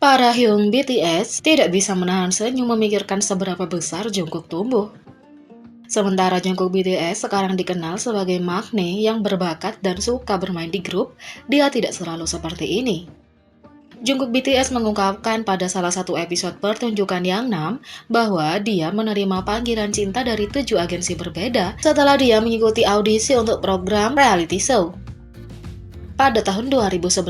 Para Hyung BTS tidak bisa menahan senyum memikirkan seberapa besar Jungkook tumbuh. Sementara Jungkook BTS sekarang dikenal sebagai Maknae yang berbakat dan suka bermain di grup, dia tidak selalu seperti ini. Jungkook BTS mengungkapkan pada salah satu episode pertunjukan Yangnam bahwa dia menerima panggilan cinta dari 7 agensi berbeda setelah dia mengikuti audisi untuk program reality show. Pada tahun 2011,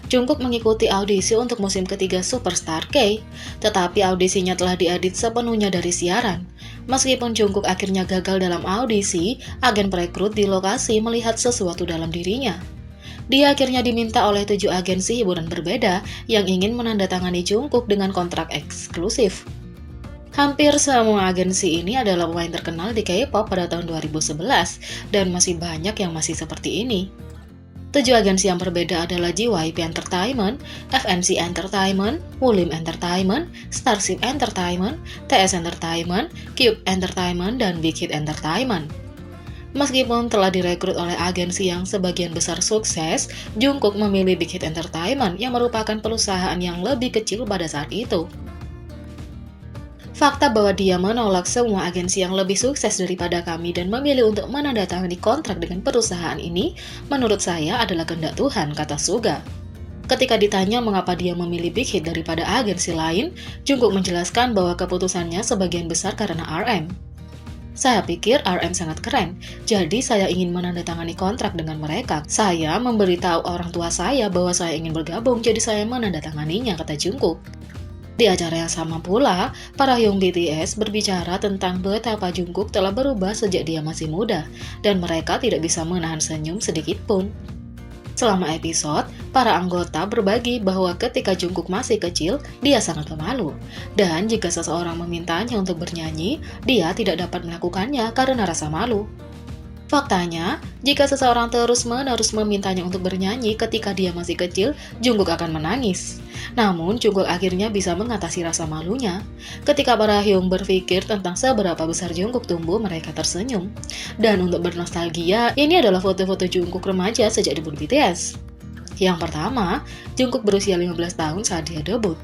Jungkook mengikuti audisi untuk musim ketiga Superstar K, tetapi audisinya telah diedit sepenuhnya dari siaran. Meskipun Jungkook akhirnya gagal dalam audisi, agen perekrut di lokasi melihat sesuatu dalam dirinya. Dia akhirnya diminta oleh 7 agensi hiburan berbeda yang ingin menandatangani Jungkook dengan kontrak eksklusif. Hampir semua agensi ini adalah pemain terkenal di K-pop pada tahun 2011, dan masih banyak yang masih seperti ini. 7 agensi yang berbeda adalah JYP Entertainment, FNC Entertainment, Woollim Entertainment, Starship Entertainment, TS Entertainment, Cube Entertainment, dan Big Hit Entertainment. Meskipun telah direkrut oleh agensi yang sebagian besar sukses, Jungkook memilih Big Hit Entertainment yang merupakan perusahaan yang lebih kecil pada saat itu. Fakta bahwa dia menolak semua agensi yang lebih sukses daripada kami dan memilih untuk menandatangani kontrak dengan perusahaan ini, menurut saya adalah kehendak Tuhan, kata Suga. Ketika ditanya mengapa dia memilih Big Hit daripada agensi lain, Jungkook menjelaskan bahwa keputusannya sebagian besar karena RM. Saya pikir RM sangat keren, jadi saya ingin menandatangani kontrak dengan mereka. Saya memberitahu orang tua saya bahwa saya ingin bergabung, jadi saya menandatanganinya, kata Jungkook. Di acara yang sama pula, para Hyung BTS berbicara tentang betapa Jungkook telah berubah sejak dia masih muda, dan mereka tidak bisa menahan senyum sedikit pun. Selama episode, para anggota berbagi bahwa ketika Jungkook masih kecil, dia sangat pemalu. Dan jika seseorang memintanya untuk bernyanyi, dia tidak dapat melakukannya karena rasa malu. Faktanya, jika seseorang terus-menerus memintanya untuk bernyanyi ketika dia masih kecil, Jungkook akan menangis. Namun, Jungkook akhirnya bisa mengatasi rasa malunya. Ketika para Hyung berpikir tentang seberapa besar Jungkook tumbuh, mereka tersenyum. Dan untuk bernostalgia, ini adalah foto-foto Jungkook remaja sejak debut BTS. Yang pertama, Jungkook berusia 15 tahun saat dia debut.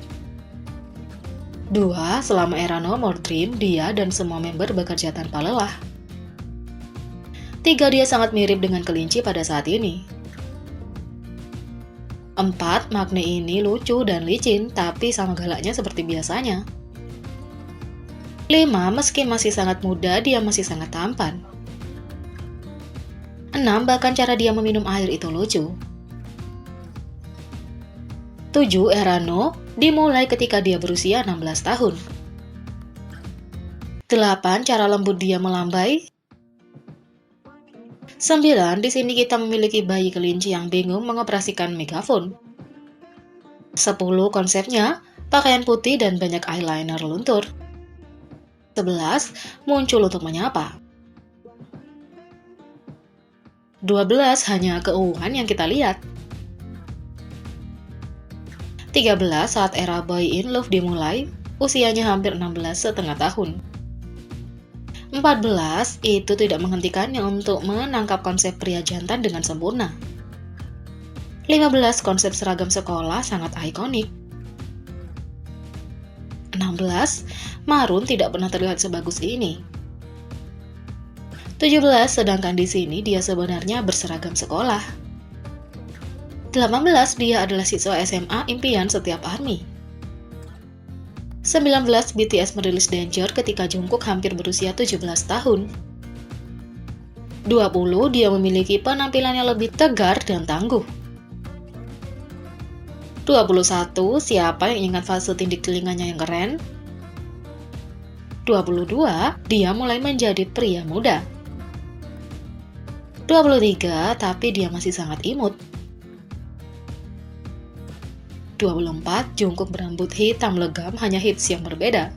2. Selama era No More Dream, dia dan semua member bekerja tanpa lelah. 3. Dia sangat mirip dengan kelinci pada saat ini. 4. Maknae ini lucu dan licin, tapi sama galaknya seperti biasanya. 5. Meski masih sangat muda, dia masih sangat tampan. 6. Bahkan cara dia meminum air itu lucu. 7. Era No dimulai ketika dia berusia 16 tahun. 8. Cara lembut dia melambai. 9. Di sini kita memiliki bayi kelinci yang bingung mengoperasikan megafon. 10. Konsepnya, pakaian putih dan banyak eyeliner luntur. 11. Muncul untuk menyapa. 12. Hanya keuangan yang kita lihat. 13. Saat era Boy in Love dimulai, usianya hampir 16,5 tahun. 14. Itu tidak menghentikannya untuk menangkap konsep pria jantan dengan sempurna. 15. Konsep seragam sekolah sangat ikonik. 16. Maroon tidak pernah terlihat sebagus ini. 17. Sedangkan di sini dia sebenarnya berseragam sekolah. 18. Dia adalah siswa SMA impian setiap ARMY. 19. BTS merilis Danger ketika Jungkook hampir berusia 17 tahun. 20. Dia memiliki penampilannya lebih tegar dan tangguh. 21. Siapa yang ingat fase tindik telinganya yang keren? 22. Dia mulai menjadi pria muda. 23. Tapi dia masih sangat imut. 24. Jungkook berambut hitam legam, hanya hits yang berbeda.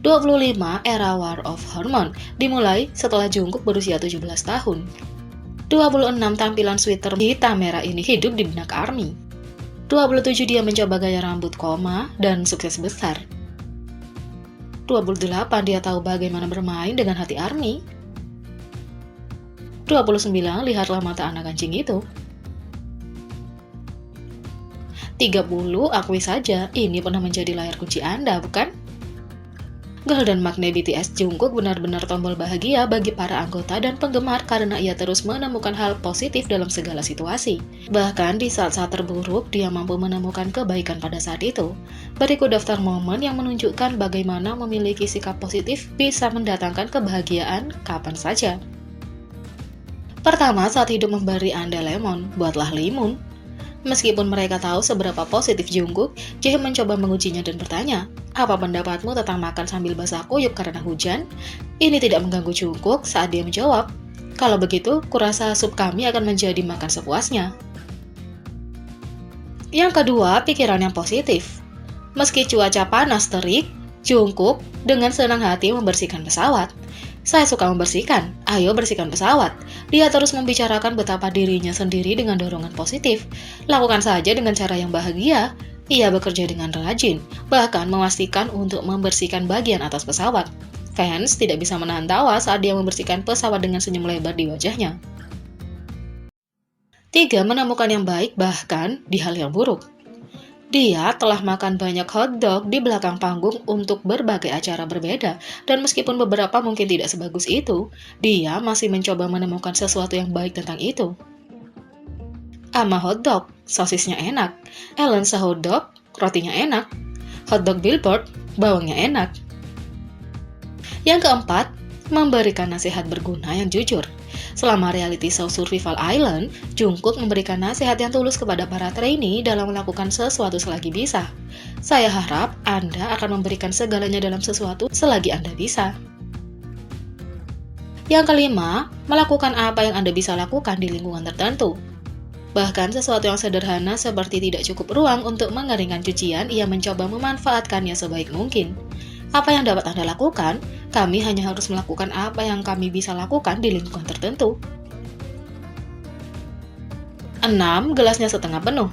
25. Era War of Hormone dimulai setelah Jungkook berusia 17 tahun. 26. Tampilan sweater hitam merah ini hidup di benak ARMY. 27. Dia mencoba gaya rambut koma dan sukses besar. 28. Dia tahu bagaimana bermain dengan hati ARMY. 29. Lihatlah mata anak anjing itu. 30, akui saja, ini pernah menjadi layar kunci Anda, bukan? Girl dan Maknae BTS Jungkook benar-benar tombol bahagia bagi para anggota dan penggemar karena ia terus menemukan hal positif dalam segala situasi. Bahkan di saat-saat terburuk, dia mampu menemukan kebaikan pada saat itu. Berikut daftar momen yang menunjukkan bagaimana memiliki sikap positif bisa mendatangkan kebahagiaan kapan saja. Pertama, saat hidup memberi Anda lemon, buatlah limun. Meskipun mereka tahu seberapa positif Jungkook, Jaehyun mencoba mengujinya dan bertanya, apa pendapatmu tentang makan sambil basah kuyup karena hujan? Ini tidak mengganggu Jungkook saat dia menjawab, kalau begitu, kurasa sup kami akan menjadi makan sepuasnya. Yang kedua, pikiran yang positif. Meski cuaca panas terik, Jungkook dengan senang hati membersihkan pesawat. Saya suka membersihkan, ayo bersihkan pesawat. Dia terus membicarakan betapa dirinya sendiri dengan dorongan positif. Lakukan saja dengan cara yang bahagia. Ia bekerja dengan rajin, bahkan memastikan untuk membersihkan bagian atas pesawat. Fans tidak bisa menahan tawa saat dia membersihkan pesawat dengan senyum lebar di wajahnya. 3. Menemukan yang baik bahkan di hal yang buruk. Dia telah makan banyak hotdog di belakang panggung untuk berbagai acara berbeda, dan meskipun beberapa mungkin tidak sebagus itu, dia masih mencoba menemukan sesuatu yang baik tentang itu. Ama hotdog, sosisnya enak. Ellen's hotdog, rotinya enak. Hotdog Billboard, bawangnya enak. Yang keempat, memberikan nasihat berguna yang jujur. Selama reality show Survival Island, Jungkook memberikan nasihat yang tulus kepada para trainee dalam melakukan sesuatu selagi bisa. Saya harap Anda akan memberikan segalanya dalam sesuatu selagi Anda bisa. Yang kelima, melakukan apa yang Anda bisa lakukan di lingkungan tertentu. Bahkan sesuatu yang sederhana seperti tidak cukup ruang untuk mengeringkan cucian, ia mencoba memanfaatkannya sebaik mungkin. Apa yang dapat Anda lakukan? Kami hanya harus melakukan apa yang kami bisa lakukan di lingkungan tertentu. 6. Gelasnya setengah penuh.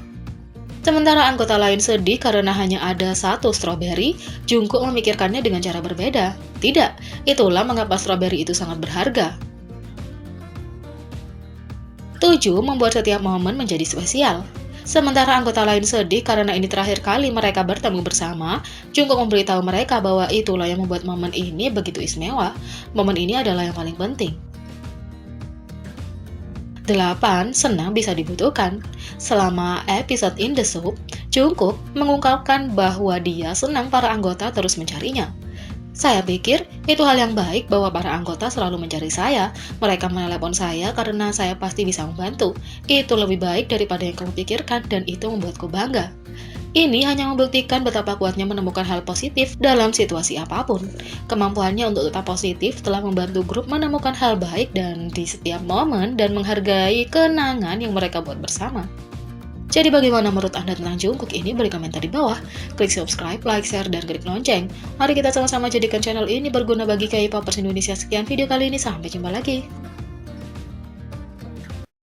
Sementara anggota lain sedih karena hanya ada satu stroberi, Jungkook memikirkannya dengan cara berbeda. Tidak, itulah mengapa stroberi itu sangat berharga. 7. Membuat setiap momen menjadi spesial. Sementara anggota lain sedih karena ini terakhir kali mereka bertemu bersama, Jungkook memberitahu mereka bahwa itulah yang membuat momen ini begitu istimewa. Momen ini adalah yang paling penting. 8. Senang bisa dibutuhkan. Selama episode In The Soup, Jungkook mengungkapkan bahwa dia senang para anggota terus mencarinya. Saya pikir itu hal yang baik bahwa para anggota selalu mencari saya. Mereka menelepon saya karena saya pasti bisa membantu. Itu lebih baik daripada yang kamu pikirkan dan itu membuatku bangga. Ini hanya membuktikan betapa kuatnya menemukan hal positif dalam situasi apapun. Kemampuannya untuk tetap positif telah membantu grup menemukan hal baik dan di setiap momen dan menghargai kenangan yang mereka buat bersama. Jadi bagaimana menurut Anda tentang Jungkook ini? Beri komentar di bawah. Klik subscribe, like, share, dan klik lonceng. Mari kita sama-sama jadikan channel ini berguna bagi K-popers Indonesia. Sekian video kali ini, sampai jumpa lagi.